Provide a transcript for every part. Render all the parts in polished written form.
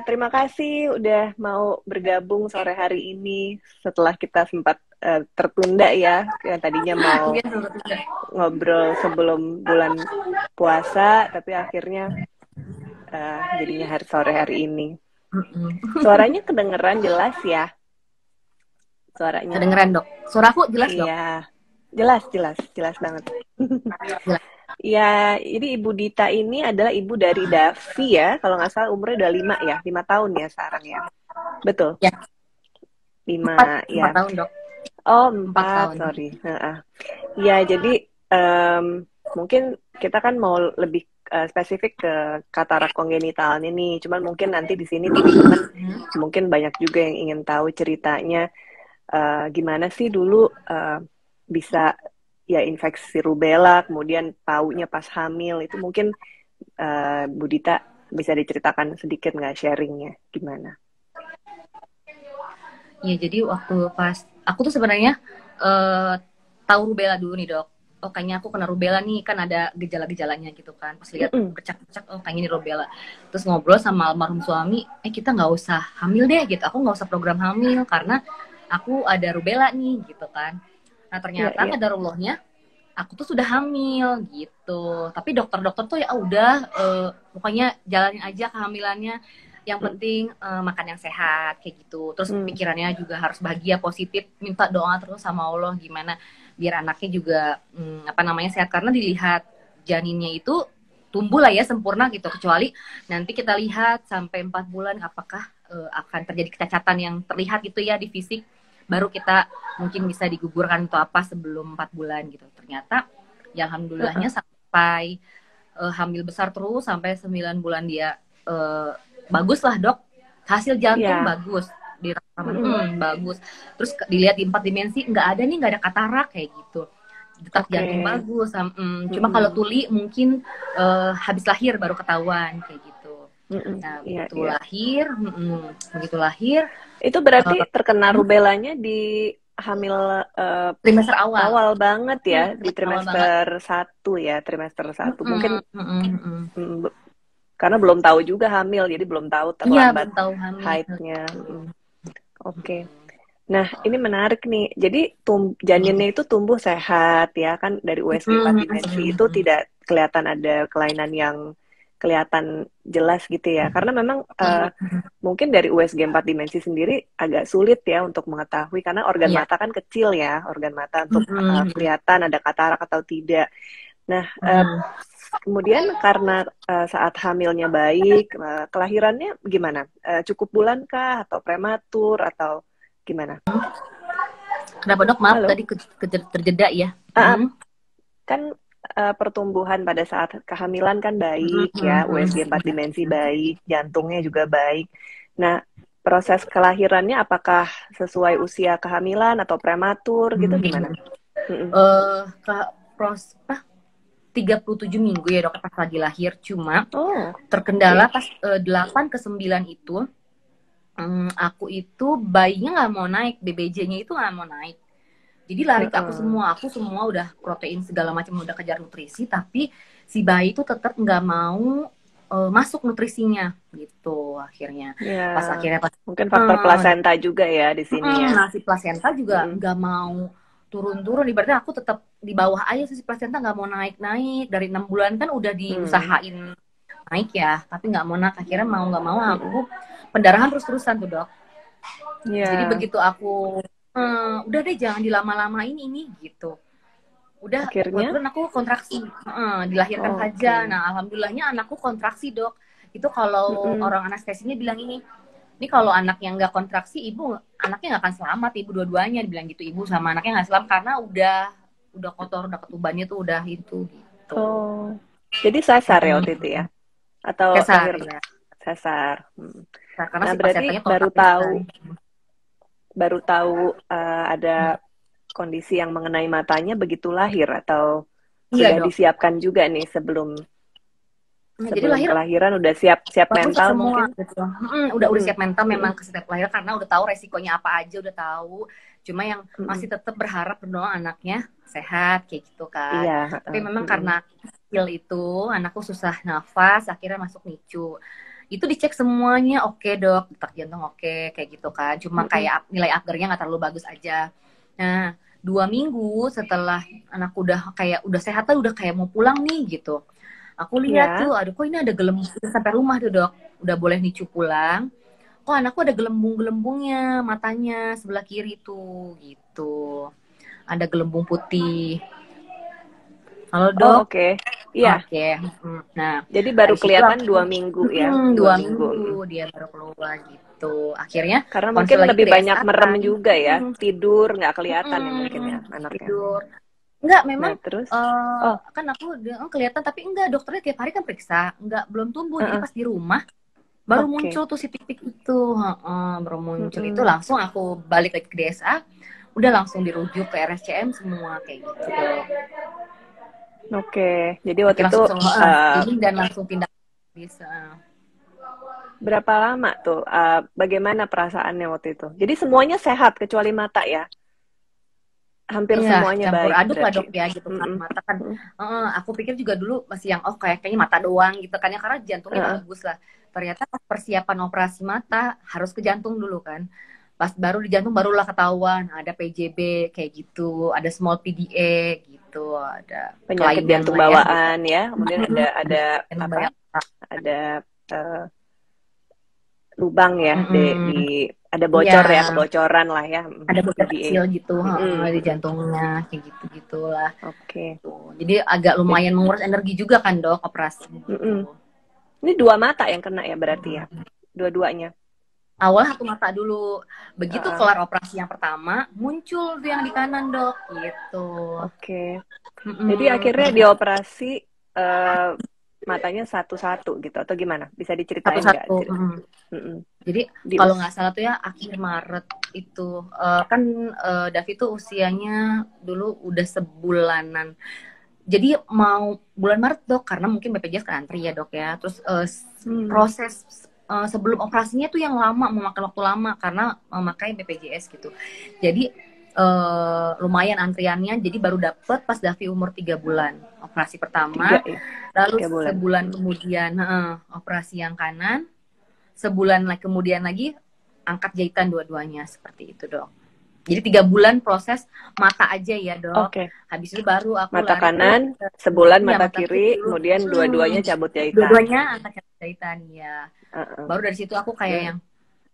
Terima kasih udah mau bergabung sore hari ini setelah kita sempat tertunda ya. Yang tadinya mau Iya, betul. ngobrol sebelum bulan puasa, tapi akhirnya jadinya sore hari ini. Suaranya kedengeran jelas ya, suaranya. Kedengeran dok. Suara aku jelas dok? Iya, jelas banget. Jelas. Ya, ini Ibu Dita ini adalah ibu dari Davi ya, kalau nggak salah umurnya udah 5 tahun ya sekarang ya. Betul, Ya, 5 empat ya. tahun dok. Oh, 4, 4 tahun. sorry. Ya, jadi mungkin kita kan mau lebih spesifik ke katarak kongenitalnya nih. Cuman mungkin nanti di sini teman-teman mungkin banyak juga yang ingin tahu ceritanya gimana sih dulu bisa ya infeksi rubella, kemudian taunya pas hamil. Itu mungkin Bu Dita bisa diceritakan sedikit nggak sharingnya gimana? Iya, jadi waktu pas aku tuh sebenarnya tahu rubella dulu nih dok. Oh kayaknya aku kena rubella nih, kan ada gejala-gejalanya gitu kan. Pas lihat Mm-mm. bercak-bercak, oh kayaknya ini rubella. Terus ngobrol sama almarhum suami, kita nggak usah hamil deh gitu. Aku nggak usah program hamil karena aku ada rubella nih gitu kan. Nah Ya, ternyata ya. kadarullohnya aku tuh sudah hamil gitu. Tapi dokter-dokter tuh ya udah pokoknya jalanin aja kehamilannya. Yang Mm. penting makan yang sehat kayak gitu. Terus Mm. pikirannya juga harus bahagia, positif, minta doa terus sama Allah gimana biar anaknya juga sehat karena dilihat janinnya itu tumbuh lah ya sempurna gitu. Kecuali nanti kita lihat sampai 4 bulan apakah akan terjadi kecacatan yang terlihat gitu ya di fisik, baru kita mungkin bisa digugurkan atau apa sebelum 4 bulan gitu. Ternyata ya alhamdulillahnya sampai hamil besar terus sampai 9 bulan dia bagus lah dok. Hasil jantung Ya. bagus di rekaman Mm-mm. bagus. Terus dilihat di 4 dimensi nggak ada nih, nggak ada katarak kayak gitu. Detak Oke. jantung bagus. Cuma kalau tuli mungkin habis lahir baru ketahuan kayak gitu. Nah Iya, iya. begitu lahir Itu berarti uh, terkena rubellanya di hamil eh, trimester awal. awal banget ya, di Trimester awal banget. trimester 1 ya, trimester 1. Mungkin Mm-mm, mm-mm, mm-mm. mm, be- karena belum tahu juga hamil, jadi belum tahu Iya, terlambat belum tahu hamil. haidnya. Oke. Nah, ini menarik nih. Jadi janinnya itu tumbuh sehat ya kan, dari USG 4 dimensi itu tidak kelihatan ada kelainan yang kelihatan jelas gitu ya. Karena memang mungkin dari USG 4 dimensi sendiri agak sulit ya untuk mengetahui karena organ Iya. mata kan kecil ya, organ mata untuk kelihatan ada katarak atau tidak. Nah, kemudian karena saat hamilnya baik, kelahirannya gimana? Cukup bulan kah atau prematur atau gimana? Kenapa dok? Maaf Halo? tadi terjeda ya. Ah, kan pertumbuhan pada saat kehamilan kan baik ya, USG 4 dimensi baik, jantungnya juga baik. Nah, proses kelahirannya apakah sesuai usia kehamilan atau prematur gitu gimana? Kak Pros 37 minggu ya dok pas lagi lahir. Cuma Oh, terkendala oke. pas 8 ke 9 itu aku itu bayinya nggak mau naik, BBJ-nya itu nggak mau naik. Jadi lari ke aku semua udah protein segala macam udah kejar nutrisi, tapi si bayi itu tetap nggak mau masuk nutrisinya gitu akhirnya. Ya, Pas akhirnya pas mungkin faktor plasenta juga ya di sini ya. nasi plasenta juga Mm-mm. nggak mau turun-turun. Ibaratnya aku tetap di bawah aja sih, si plasenta nggak mau naik-naik. Dari 6 bulan kan udah Hmm. diusahain naik ya, tapi nggak mau naik. Akhirnya mau nggak mau Mm-mm. aku pendarahan terus-terusan tuh dok. Jadi Ya, begitu aku udah deh jangan dilama-lamain ini gitu. Udah akhirnya, kebetulan aku kontraksi, dilahirkan saja. oke. Nah alhamdulillahnya anakku kontraksi dok. Itu kalau Mm-mm. orang anestesinya bilang ini kalau anak yang nggak kontraksi ibu anaknya nggak akan selamat, ibu dua-duanya dibilang gitu, ibu sama anaknya nggak selamat karena udah kotor, udah ketubannya tuh udah itu gitu. Oh, jadi sasar ya waktu itu ya? Atau Sesar lahir ya. sasar? Nah, karena Nah, si berarti plasentanya total kan. baru tahu ada kondisi yang mengenai matanya begitu lahir atau Iya sudah dok. disiapkan juga nih sebelum Nah, jadi sebelum lahir kelahiran udah siap siap bagus mental semua mungkin? gitu. Udah Mm-mm. siap mental memang Mm-mm. ke setiap lahir karena udah tahu resikonya apa aja, udah tahu. Cuma yang masih Mm-mm. tetap berharap berdoa anaknya sehat kayak gitu kan. Iya. Tapi memang Mm-mm. karena kecil itu anakku susah nafas, akhirnya masuk NICU. Itu dicek semuanya, oke dok, detak jantung oke, kayak gitu kan. Cuma kayak nilai agarnya nggak terlalu bagus aja. Nah, 2 minggu setelah anak udah sehat, udah kayak mau pulang nih gitu. Aku lihat Ya. tuh, aduh kok ini ada gelembung sampai rumah tuh dok. Udah boleh nicu pulang. Kok anakku ada gelembung-gelembungnya matanya sebelah kiri tuh gitu. Ada gelembung putih. Halo Oh, dok. oke. Iya. Oke. Nah, Jadi baru dari situ kelihatan aku 2 minggu ya, dua dua minggu. minggu dia baru keluar gitu. Akhirnya Karena konsul mungkin lagi lebih ke banyak DSA merem kan. juga ya, tidur nggak kelihatan ya mungkin ya anaknya. Tidur. Enggak, Nah memang terus, oh, kan aku kelihatan tapi enggak, dokternya tiap hari kan periksa, enggak belum tumbuh. Jadi uh-uh. pas di rumah baru Oke. muncul tuh si tik-tik itu. Baru muncul itu Mm-mm. langsung aku balik lagi ke DSA, udah langsung dirujuk ke RSCM semua kayak gitu. Oke. Jadi waktu Akhirnya itu langsung screening dan langsung pindah bisa. berapa lama tuh? Bagaimana perasaannya waktu itu? Jadi semuanya sehat kecuali mata ya? Hampir Iya, semuanya campur baik aduk lah berarti. dok ya gitu kan. Mm-mm. Mata kan, aku pikir juga dulu masih yang kayaknya mata doang gitu kan ya, karena jantungnya Uh-uh. bagus lah. Ternyata pas persiapan operasi mata harus ke jantung dulu kan. Pas baru di jantung barulah ketahuan ada PJB kayak gitu, ada small PDA gitu, ada Penyakit kelainan jantung lah ya gitu. bawaan ya. Kemudian ada Yang apa? banyak. Ada eh, lubang ya Mm-mm. ada Iya, bocor ya, kebocoran lah ya, ada bocor PDA. kecil gitu Mm-mm, di mm-mm. jantungnya kayak gitu gitulah. Oke. Tuh. Jadi agak lumayan menguras energi juga kan dok operasi gitu. Mm-mm. Ini 2 mata yang kena ya berarti ya, dua-duanya. Awal satu mata dulu, begitu Uh-uh. kelar operasi yang pertama muncul tuh yang di kanan dok gitu. Oke. Jadi akhirnya Mm-mm. dioperasi eh, matanya satu-satu gitu atau gimana? Bisa diceritain nggak? Satu-satu. Mm-mm. Jadi Di kalau nggak salah tuh ya akhir Maret itu kan Davi tuh usianya dulu udah sebulanan. Jadi mau bulan Maret dok, karena mungkin BPJS kan antri ya dok ya. Terus proses sebelum operasinya tuh yang lama, memakan waktu lama karena memakai BPJS gitu. Jadi lumayan antriannya. Jadi baru dapet pas Davi umur 3 bulan operasi pertama. 3 ya, Lalu 3 bulan. sebulan kemudian operasi yang kanan. Sebulan kemudian lagi angkat jahitan dua-duanya seperti itu dok. Jadi 3 bulan proses mata aja ya dok. Oke. Habis itu baru aku Mata lari kanan, ke sebulan ya, mata mata kiri kiri, dulu. kemudian dua-duanya cabut jahitan. Dua-duanya angkat jahitan ya. Uh-uh. Baru dari situ aku kayak yang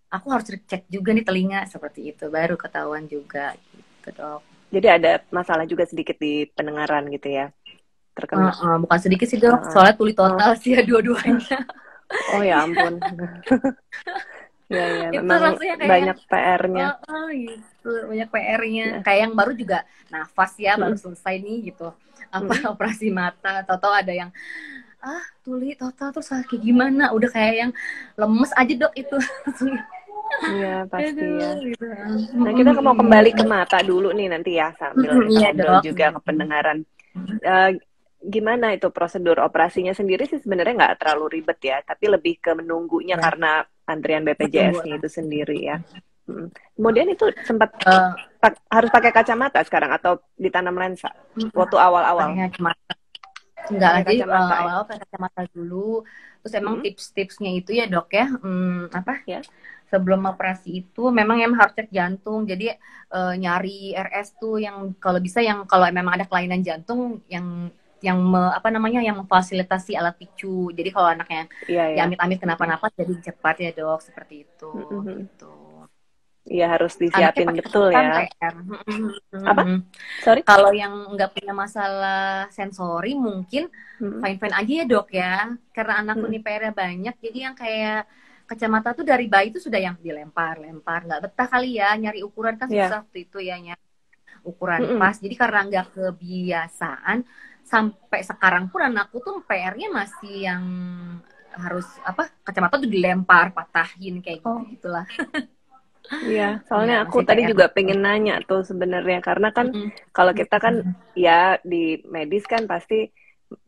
aku harus cek juga nih telinga seperti itu. Baru ketahuan juga gitu dok. Jadi ada masalah juga sedikit di pendengaran gitu ya, terkena. Bukan sedikit sih dok, soalnya tuli total sih ya dua-duanya. Oh ya ampun. Ya ya, Itu memang rasanya kayak banyak PR-nya. gitu, banyak PR-nya. Ya. Kayak yang baru juga nafas ya, baru selesai nih gitu. Apa operasi mata, atau ada yang tuli total terus kayak gimana? Udah kayak yang lemes aja dok itu. Iya pasti ya. Gitu. Nah kita mau kembali ke mata dulu nih nanti ya, sambil kita ngobrol juga ke pendengaran. Gimana itu prosedur operasinya sendiri sih sebenarnya nggak terlalu ribet ya, tapi lebih ke menunggunya karena antrian BPJS-nya itu sendiri ya. Kemudian itu sempat harus pakai kacamata sekarang atau ditanam lensa waktu awal-awal? Enggak lah, jadi awal-awal pakai kacamata dulu. Terus emang tips-tipsnya itu ya dok ya, sebelum operasi itu memang harus cek jantung. Jadi nyari RS tuh yang kalau bisa yang kalau memang ada kelainan jantung yang memfasilitasi alat picu. Jadi kalau anaknya ya amit-amit kenapa-napa jadi cepat ya dok, seperti itu. Gitu. Iya harus disiapin betul ya. PR. Apa? Sorry? Kalau yang nggak punya masalah sensori mungkin fine-fine aja ya dok ya. Karena anakku nih PR-nya banyak, jadi yang kayak kacamata tuh dari bayi tuh sudah yang dilempar-lempar. Nggak betah kali ya, nyari ukuran kan susah waktu itu ya, nyari ukuran pas. Jadi karena nggak kebiasaan, sampai sekarang pun anakku tuh PR-nya masih yang harus kacamata tuh dilempar, patahin kayak gitulah. Iya, soalnya aku tadi juga pengen nanya tuh sebenarnya karena kan kalau kita kan ya di medis kan pasti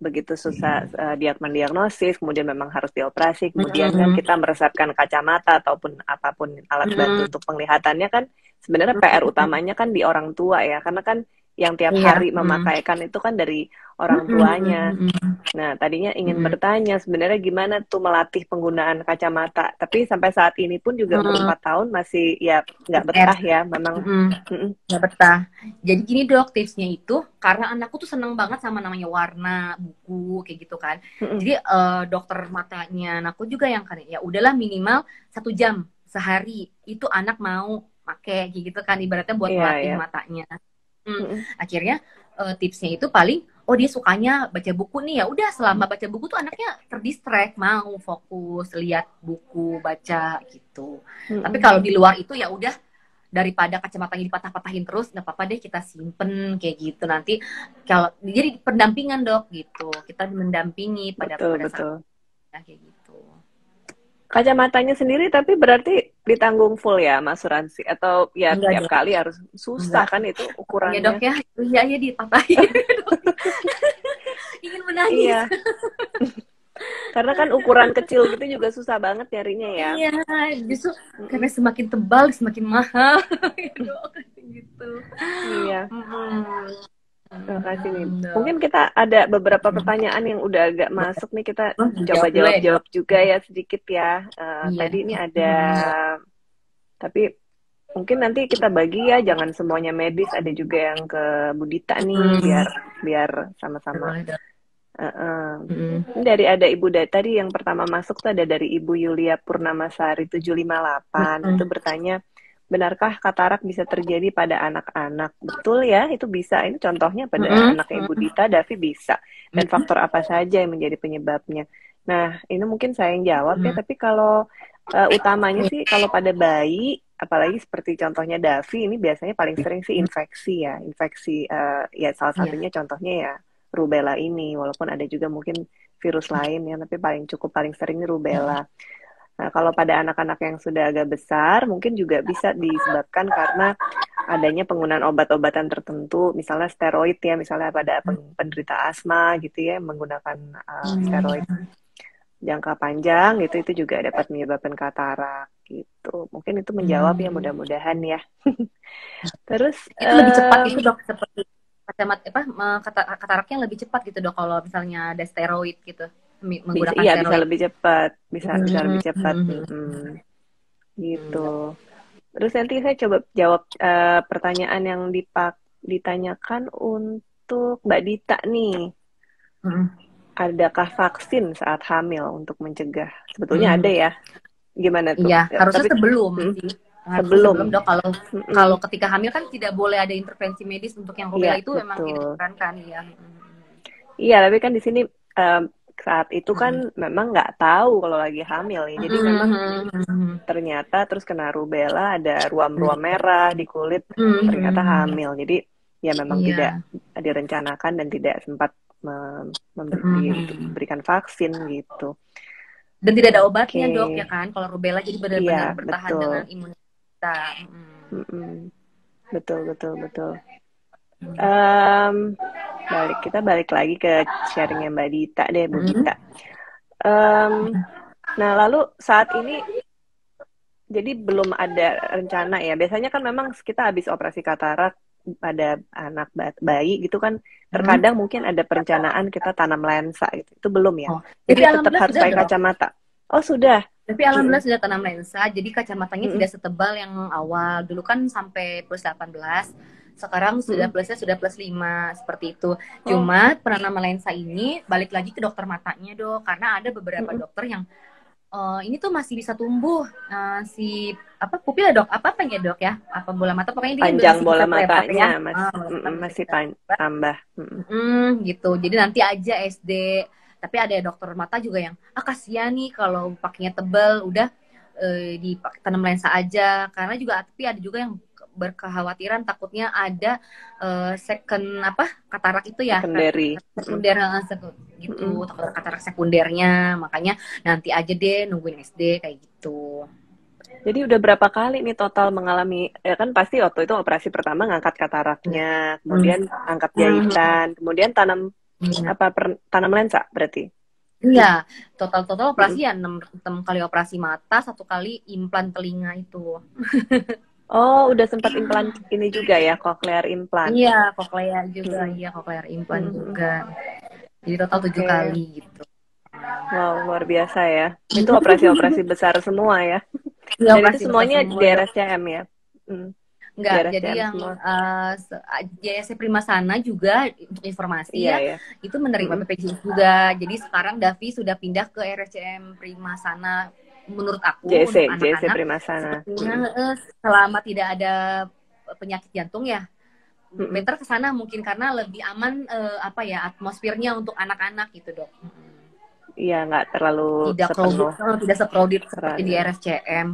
begitu susah mendiagnosis, kemudian memang harus dioperasi, kemudian kan kita meresapkan kacamata ataupun apapun alat bantu untuk penglihatannya kan sebenarnya PR utamanya kan di orang tua ya, karena kan yang tiap Iya. hari memakaikan itu kan dari orang tuanya. Nah, tadinya ingin bertanya sebenarnya gimana tuh melatih penggunaan kacamata. Tapi sampai saat ini pun juga umur 4 tahun masih ya nggak betah ya, memang. Nggak betah. Jadi gini dok, tipsnya itu karena anakku tuh seneng banget sama namanya warna, buku, kayak gitu kan. Jadi dokter matanya anakku juga yang kan, ya udahlah minimal 1 jam sehari itu anak mau pakai kayak gitu kan, ibaratnya buat melatih matanya. Akhirnya tipsnya itu paling, oh dia sukanya baca buku nih, ya udah selama baca buku tuh anaknya terdistract, mau fokus lihat buku, baca gitu. Tapi kalau di luar itu ya udah, daripada kacamatanya dipatah-patahin terus, nggak apa-apa deh kita simpen kayak gitu. Nanti kalau jadi pendampingan dok gitu, kita mendampingi pada saat kayak gitu. Kacamatanya sendiri tapi berarti ditanggung full ya sama asuransi atau ya tiap kali harus susah kan itu ukurannya. Ya dok ya, iya ya dipatahin. Ingin menangis. Iya. Karena kan ukuran kecil gitu juga susah banget nyarinya ya. Iya, justru karena semakin tebal semakin mahal. Gitu. Iya. Terima kasih nih. Mungkin kita ada beberapa pertanyaan yang udah agak masuk nih, kita coba jawab juga ya sedikit ya. Tadi ini ada, tapi mungkin nanti kita bagi ya, jangan semuanya medis, ada juga yang ke Budita nih, biar sama-sama. Ini ada Ibu tadi yang pertama masuk tuh ada dari Ibu Yulia Purnamasari 758. Itu bertanya, benarkah katarak bisa terjadi pada anak-anak? Betul ya, itu bisa. Ini contohnya pada anak Ibu Dita, Davi bisa. Dan faktor apa saja yang menjadi penyebabnya? Nah, ini mungkin saya yang jawab ya, tapi kalau utamanya sih kalau pada bayi, apalagi seperti contohnya Davi, ini biasanya paling sering sih infeksi ya. Infeksi, ya salah satunya contohnya ya rubella ini, walaupun ada juga mungkin virus lain ya, tapi paling sering rubella. Nah, kalau pada anak-anak yang sudah agak besar, mungkin juga bisa disebabkan karena adanya penggunaan obat-obatan tertentu, misalnya steroid ya, misalnya pada penderita asma gitu ya, menggunakan steroid jangka panjang gitu, itu juga dapat menyebabkan katarak gitu. Mungkin itu menjawab ya, mudah-mudahan ya. Terus itu lebih cepat itu dok, seperti kataraknya lebih cepat gitu dok kalau misalnya ada steroid gitu. Bisa, iya bisa lebih cepat, bisa lebih cepat, gitu. Terus nanti saya coba jawab pertanyaan yang ditanyakan untuk Mbak Dita nih. Adakah vaksin saat hamil untuk mencegah? Sebetulnya ada ya. Gimana tuh? Iya, harusnya sebelum sih. Sebelum dok, kalau ketika hamil kan tidak boleh ada intervensi medis untuk yang rubella itu, memang tidak disarankan ya. Iya, tapi kan di sini saat itu kan memang nggak tahu kalau lagi hamil ya. Jadi memang ternyata terus kena rubella, ada ruam-ruam merah di kulit, ternyata hamil. Jadi ya memang tidak direncanakan dan tidak sempat memberikan vaksin gitu. Dan tidak ada obatnya dok ya kan, kalau rubella, jadi benar-benar bertahan dengan imunitas kita. Betul. Kita balik lagi ke sharingnya Mbak Dita deh, Bu Dita. Nah, lalu saat ini jadi belum ada rencana ya. Biasanya kan memang kita habis operasi katarak pada anak bayi gitu kan, terkadang mungkin ada perencanaan kita tanam lensa gitu. Itu belum ya. Jadi tetap harus pakai kacamata. Oh, sudah. Tapi alhamdulillah sudah tanam lensa, jadi kacamatanya tidak setebal yang awal. Dulu kan sampai plus 18, sekarang plusnya sudah plus 5, seperti itu. Cuma penanaman lensa ini balik lagi ke dokter matanya dok, karena ada beberapa dokter yang ini tuh masih bisa tumbuh si pupil ya dok, apa ya dok ya, apa bola mata, pokoknya dia panjang bola matanya masih tambah gitu. Jadi nanti aja SD. Tapi ada dokter mata juga yang kasihan nih kalau pakainya tebal, udah ditanam lensa aja. Karena juga, tapi ada juga yang berkekhawatiran takutnya ada second katarak itu ya, sekunder gitu, takut katarak sekundernya. Makanya nanti aja deh, nungguin SD kayak gitu. Jadi udah berapa kali nih total mengalami, ya kan pasti waktu itu operasi pertama ngangkat kataraknya, kemudian angkat jahitan, kemudian tanam tanam lensa berarti? Iya, total operasi ya 6 kali operasi mata, 1 kali implan telinga itu. Oh, udah sempat implan ini juga ya, cochlear implant. Iya, cochlear juga, Mm-mm. iya cochlear implant Mm-mm. juga. Jadi total 7 Oke. kali gitu. Wow, luar biasa ya. Itu operasi-operasi besar semua ya. Iya, Dan itu operasi besar semuanya semua di dok. RSCM ya. Hmm, di Enggak, jadi RSCM yang semua. JSC Primasana juga untuk informasi Iya ya, ya. itu menerima Mm-mm. BPJS juga. Jadi sekarang Davi sudah pindah ke RSCM Primasana. Menurut aku untuk JC anak-anak Primasana. sepertinya Mm-mm. selama tidak ada penyakit jantung ya, Mm-mm. better ke sana mungkin karena lebih aman apa ya atmosfernya untuk anak-anak gitu dok. Iya, nggak terlalu Tidak crowded, sepenuh tidak se-crowded seperti di kerannya. RSCM.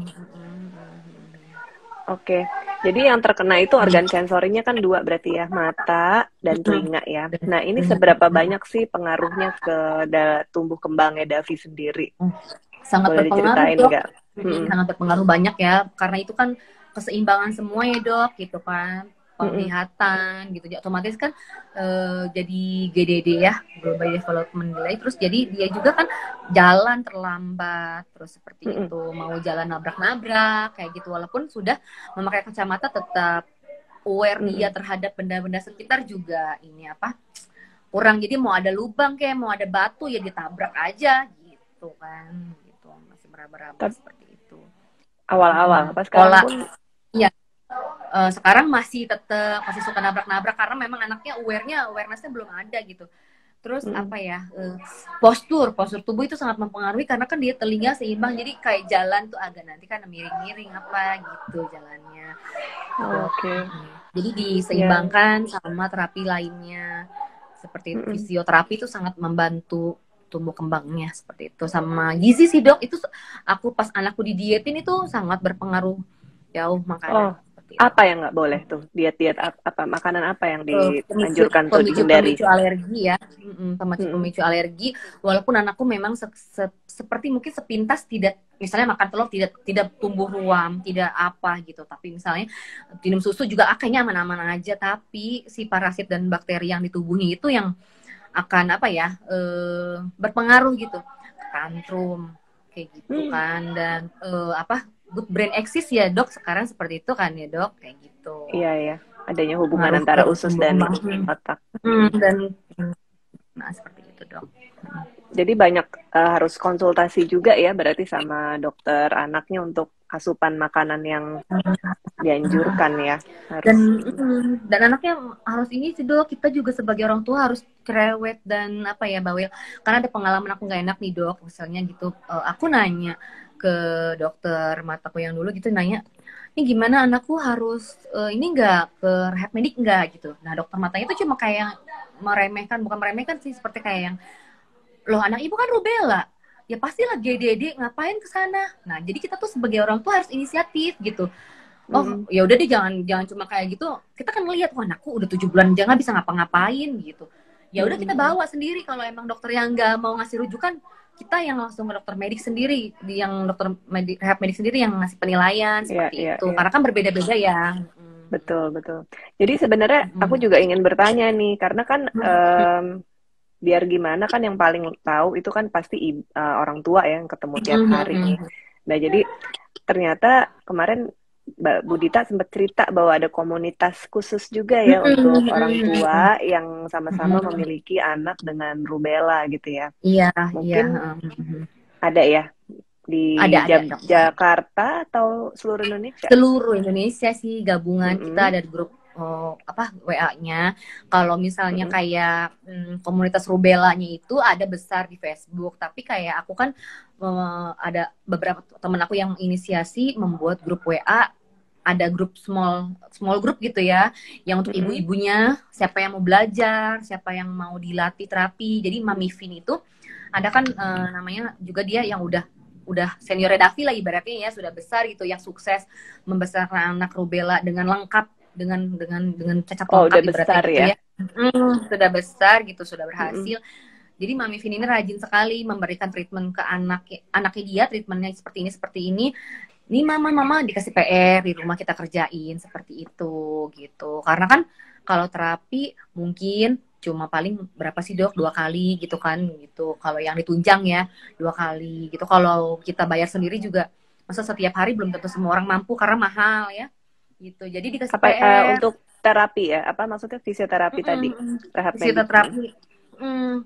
Oke, jadi yang terkena itu organ sensorinya kan dua berarti ya, mata dan telinga ya. Nah, ini seberapa banyak sih pengaruhnya ke tumbuh kembangnya Davi sendiri? Sangat Boleh berpengaruh diceritain dok. nggak? Mm-mm. Sangat berpengaruh banyak ya karena itu kan keseimbangan semua ya dok gitu kan, Mm-mm. penglihatan gitu otomatis kan jadi GDD ya, Global Development Delay, terus jadi dia juga kan jalan terlambat terus seperti Mm-mm. itu, mau jalan nabrak-nabrak kayak gitu walaupun sudah memakai kacamata tetap aware dia Mm-mm. terhadap benda-benda sekitar juga ini apa kurang, jadi mau ada lubang kayak mau ada batu ya ditabrak aja gitu kan, gitu masih meraba-raba Tapi seperti itu. awal-awal, apa sekarang Pola pun? ya sekarang masih tetap masih suka nabrak-nabrak karena memang anaknya awarenessnya belum ada gitu. Terus Mm-mm. apa ya postur tubuh itu sangat mempengaruhi karena kan dia telinga seimbang jadi kayak jalan tuh agak nanti kan miring-miring apa gitu jalannya dok. Oke, Jadi ya. diseimbangkan sama terapi lainnya seperti Mm-mm. fisioterapi itu sangat membantu tumbuh kembangnya seperti itu, sama gizi sih dok itu aku pas anakku didietin itu sangat berpengaruh jauh Oh, makanan seperti itu. apa yang nggak boleh tuh? Diet-diet apa? Makanan apa yang Pemicu dianjurkan untuk pemicu dihindari? pemicu alergi ya. Pemicu Mm-mm. pemicu alergi walaupun anakku memang seperti mungkin sepintas tidak misalnya makan telur tidak tidak tumbuh ruam tidak apa gitu, tapi misalnya minum susu juga kayaknya aman-aman aja, tapi si parasit dan bakteri yang di tubuhnya itu yang akan apa ya berpengaruh gitu, tantrum kayak gitu Hmm, kan, dan apa good brain axis ya dok sekarang seperti itu kan ya dok kayak gitu, iya ya. Adanya hubungan pengaruh ke antara usus tumbuh dan kembang. otak. Mm-mm. Dan nah seperti itu dok. Jadi banyak harus konsultasi juga ya, berarti sama dokter anaknya untuk asupan makanan yang dianjurkan ya. dan Harus. dan anaknya harus ini sih dok, kita juga sebagai orang tua harus cerewet dan apa ya bawel, karena ada pengalaman aku nggak enak nih dok misalnya gitu, aku nanya ke dokter mataku yang dulu gitu, nanya ini gimana anakku harus ini nggak ke rehab medik nggak gitu, nah dokter matanya itu cuma kayak meremehkan, bukan meremehkan sih, seperti kayak yang loh anak ibu kan rubella ya pastilah GDD ngapain ke sana, nah jadi kita tuh sebagai orang tua harus inisiatif gitu. Oh Mm-mm. ya udah deh, jangan jangan cuma kayak gitu, kita kan ngelihat wah anakku udah 7 bulan jangan bisa ngapa-ngapain gitu, ya udah kita Mm-mm. bawa sendiri, kalau emang dokter yang nggak mau ngasih rujukan kita yang langsung ke dokter medik sendiri, yang dokter medik, rehab medik sendiri yang ngasih penilaian Iya, seperti iya, itu, iya. karena kan berbeda-beda ya. Betul, betul. Jadi sebenarnya aku juga ingin bertanya nih, karena kan biar gimana kan yang paling tahu itu kan pasti orang tua ya yang ketemu tiap hari nih. Nah, jadi ternyata kemarin Mbak Budita sempat cerita bahwa ada komunitas khusus juga ya untuk orang tua yang sama-sama memiliki anak dengan rubella gitu ya. Iya, iya. Mungkin ada ya di Ada dok. Jakarta atau seluruh Indonesia? Seluruh Indonesia sih gabungan, kita Mm-mm, ada di grup apa WA-nya. Kalau misalnya mm-mm, kayak komunitas rubellanya itu ada besar di Facebook, tapi kayak aku kan ada beberapa teman aku yang inisiasi membuat grup WA, ada grup small small group gitu ya, yang untuk mm-mm, ibu-ibunya siapa yang mau belajar, siapa yang mau dilatih terapi. Jadi Mami Vin itu ada kan namanya juga dia yang udah senior Davi lah ibaratnya ya, sudah besar gitu yang sukses membesarkan anak rubella dengan lengkap, dengan cacat Oh, lengkap udah ibaratnya besar gitu ya. ya. Sudah besar gitu, sudah Mm-mm, berhasil. Jadi Mami Vin ini rajin sekali memberikan treatment ke anaknya dia, treatmentnya seperti ini. Ini mama dikasih PR di rumah kita kerjain seperti itu gitu. Karena kan kalau terapi mungkin cuma paling berapa sih dok, 2 kali gitu kan gitu. Kalau yang ditunjang ya 2 kali gitu. Kalau kita bayar sendiri juga masa setiap hari belum tentu semua orang mampu karena mahal ya. gitu. Jadi dikasih Apa PR. untuk terapi ya? Apa maksudnya fisioterapi tadi? Rehab medik nih. Fisioterapi.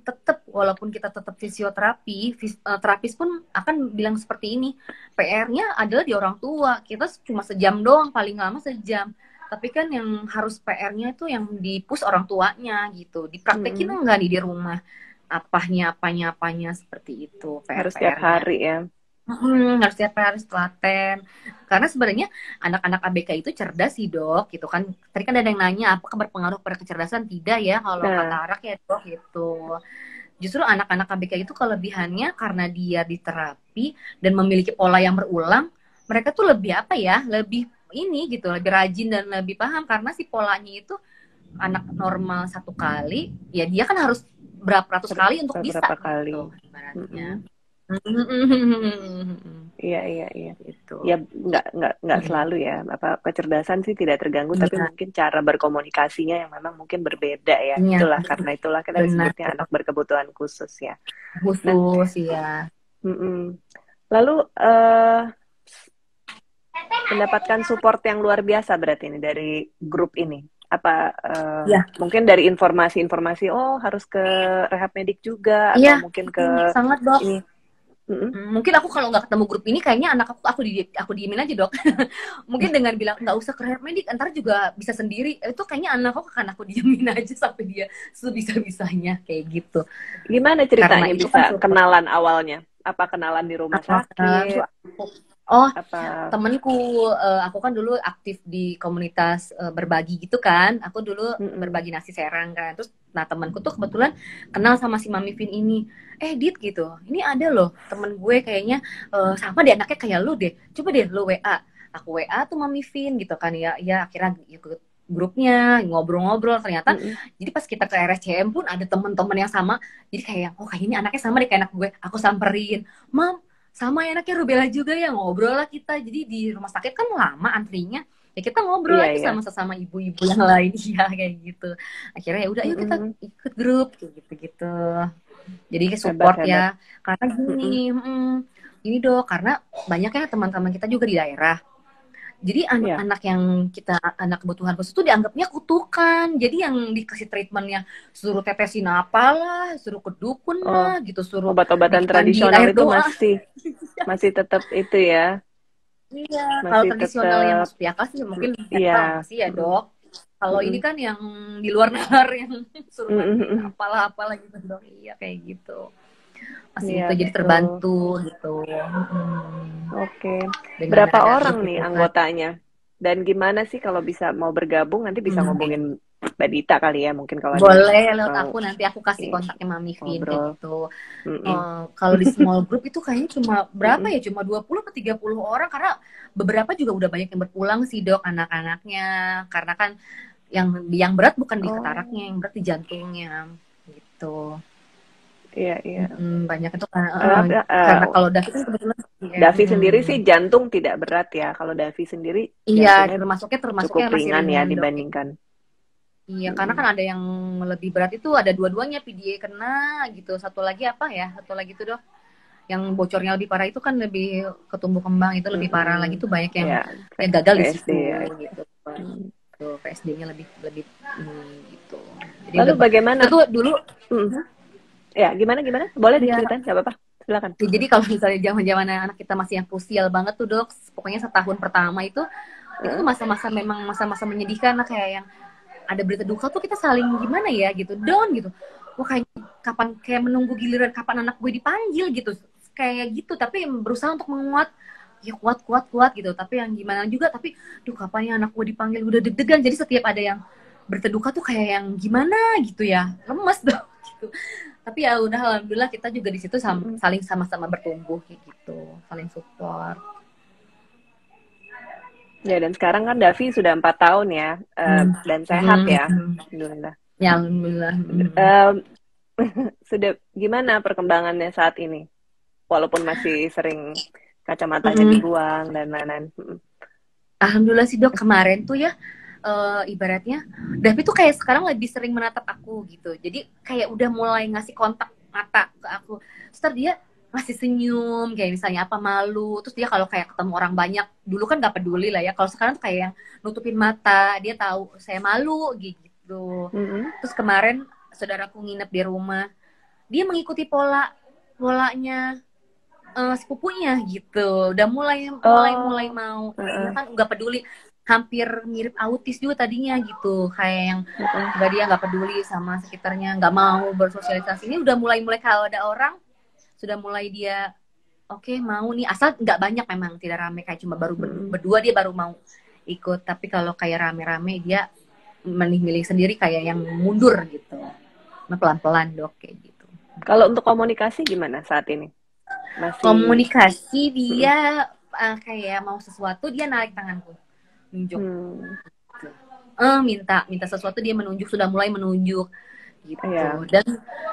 Tetap walaupun kita tetap fisioterapi, terapis pun akan bilang seperti ini. PR-nya adalah di orang tua. Kita cuma sejam doang, paling lama sejam. Tapi kan yang harus PR-nya itu yang di-push orang tuanya gitu. Dipraktekin enggak nih di rumah? Apanya seperti itu Harus tiap PR-PR-nya. hari ya. Harus tiap hari harus telaten. Karena sebenarnya anak-anak ABK itu cerdas sih dok, gitu kan. Tadi kan ada yang nanya apakah berpengaruh pada kecerdasan? Tidak ya kalau Nah, katarak ya dok gitu. Justru anak-anak ABK itu kelebihannya karena dia diterapi dan memiliki pola yang berulang, mereka tuh lebih apa ya? Lebih ini gitu, lebih rajin dan lebih paham karena si polanya itu anak normal satu kali, ya dia kan harus berapa ratus kali untuk bisa beberapa kali. gitu ibaratnya. Iya, iya, iya. Gitu. Ya nggak selalu ya. Apa kecerdasan sih tidak terganggu, tapi Iya, mungkin cara berkomunikasinya yang memang mungkin berbeda ya. iya, Karena itulah kita benar. disebutnya anak berkebutuhan khusus ya. Nah, Khusus ya. lalu mendapatkan support yang luar biasa berarti ini dari grup ini. Apa Iya, mungkin dari informasi-informasi, oh harus ke rehab medik juga, iya, atau mungkin ke sangat dok. ini. Mungkin aku kalau nggak ketemu grup ini kayaknya anak aku diemin aja dok. Mungkin dengan bilang nggak usah ke rehab medik, antar juga bisa sendiri. Itu kayaknya akan aku diemin aja sampai dia sebisa-bisanya kayak gitu. Gimana Karena ceritanya itu bisa kan support. kenalan awalnya? Apa kenalan di rumah sakit? Oh, Apa? temenku, aku kan dulu aktif di komunitas berbagi gitu kan. Aku dulu Mm-mm. berbagi nasi serang kan. Terus, nah temenku tuh kebetulan kenal sama si Mami Vin ini. Dit gitu, ini ada loh temen gue kayaknya sama deh anaknya kayak lu deh. Coba deh lu WA. Aku WA tuh Mami Vin gitu kan ya. Ya akhirnya ikut grupnya ngobrol-ngobrol ternyata Mm-mm. jadi pas kita ke RSCM pun ada teman-teman yang sama jadi kayak oh kayak ini anaknya sama deh kayak anak gue aku samperin mam sama enaknya rubella juga ya ngobrol lah kita jadi di rumah sakit kan lama antrinya ya kita ngobrol Iya, aja iya. sama sesama ibu-ibu yang lain ya kayak gitu akhirnya ya udah yuk kita Mm-mm. ikut grup kayak gitu-gitu jadi Hebat, support hebat. ya karena Mm-mm. gini ini dong karena banyak ya teman-teman kita juga di daerah jadi Iya. anak-anak yang kita anak kebutuhan khusus itu dianggapnya kutukan jadi yang dikasih treatmentnya suruh tetesin apalah suruh ke dukun Oh, lah gitu suruh obat-obatan dimandiin tradisional air itu doa. masih tetap itu ya, Iya, kalau masih tradisional yang tetap masuk di akal sih mungkin iya. memang masih ya Mm-mm. dok. Kalau ini Mm-mm. kan yang di luar nalar yang suruh mandiin Mm-mm. apalah-apalah gitu dok. Iya kayak gitu. Masih Iya, itu jadi betul. terbantu gitu. Oke. Dengan Berapa ada orang grup nih itu kan. anggotanya? Dan gimana sih kalau bisa mau bergabung, nanti bisa Hmm. ngubungin Mbak Dita kali ya, mungkin kalau ada yang Boleh lewat mau aku nanti aku kasih ini, kontaknya Mami Vin kayak ngobrol. gitu. Mm-mm. Kalau di small group itu kayaknya cuma berapa Mm-mm. ya? Cuma 20 atau 30 orang karena beberapa juga udah banyak yang berpulang sih dok anak-anaknya. Karena kan yang berat bukan di Oh, kataraknya, yang berat di jantungnya gitu. iya, iya. Banyak itu kan Eh, karena eh, kalau Davi kan kebetulan ya, Davi sendiri sih jantung tidak berat ya. Kalau Davi sendiri iya jantungnya termasuknya cukup yang masih ringan ya ringan dok. dibandingkan. Iya karena Mm-mm. kan ada yang lebih berat itu ada dua-duanya PDA kena gitu. Satu lagi apa ya? Satu lagi itu dok yang bocornya lebih parah itu kan lebih ke tumbuh kembang itu lebih parah lagi Mm-mm. tuh banyak yang Ya, gagal di PSD situ ya. gitu. Mm. Tuh PSD-nya lebih lebih gitu. Jadi Lalu udah kita bagaimana? tuh dulu Mm. Ya, gimana? Boleh ya diceritain, nggak apa-apa. Silakan. ya, jadi kalau misalnya zaman-zaman anak kita masih yang krusial banget tuh dok, pokoknya setahun pertama itu tuh Heeh. masa-masa memang masa-masa menyedihkan lah kayak yang ada berita duka tuh kita saling gimana ya gitu, down gitu. Wah kayak kapan kayak menunggu giliran kapan anak gue dipanggil gitu, kayak gitu. Tapi berusaha untuk menguat, ya kuat kuat kuat gitu. Tapi yang gimana juga, tapi duh kapan ya anak gue dipanggil udah deg-degan. Jadi setiap ada yang berita duka tuh kayak yang gimana gitu ya, lemes dong gitu. Tapi ya udah alhamdulillah kita juga di situ Mm-mm. saling sama-sama bertumbuh kayak gitu, saling support. Ya, dan sekarang kan Davi sudah 4 tahun ya, Hmm. dan sehat Hmm. ya, alhamdulillah. Ya alhamdulillah. Em, sudah gimana perkembangannya saat ini? Walaupun masih sering kacamatanya dibuang dan lain-lain. Alhamdulillah sih dok kemarin tuh ya ibaratnya Davi tuh kayak sekarang lebih sering menatap aku gitu. Jadi kayak udah mulai ngasih kontak mata ke aku. Setelah dia masih senyum, kayak misalnya apa malu, terus dia kalau kayak ketemu orang banyak, dulu kan nggak peduli lah ya, kalau sekarang tuh kayak yang nutupin mata, dia tahu saya malu gitu. Terus kemarin saudaraku nginep di rumah, dia mengikuti polanya sepupunya gitu, udah mulai mau, kayaknya kan nggak peduli, hampir mirip autis juga tadinya gitu, kayak yang nggak peduli sama sekitarnya, nggak mau bersosialisasi. Ini udah mulai kalau ada orang sudah mulai dia oke, mau nih, asal nggak banyak, memang tidak rame, kayak cuma baru berdua dia baru mau ikut. Tapi kalau kayak rame-rame dia milih-milih sendiri, kayak yang mundur gitu. Nah, pelan-pelan Dok kayak gitu. Kalau untuk komunikasi gimana saat ini? Masih komunikasi dia kayak mau sesuatu dia narik tanganku, nunjuk. Minta sesuatu dia menunjuk, sudah mulai menunjuk gitu. Dan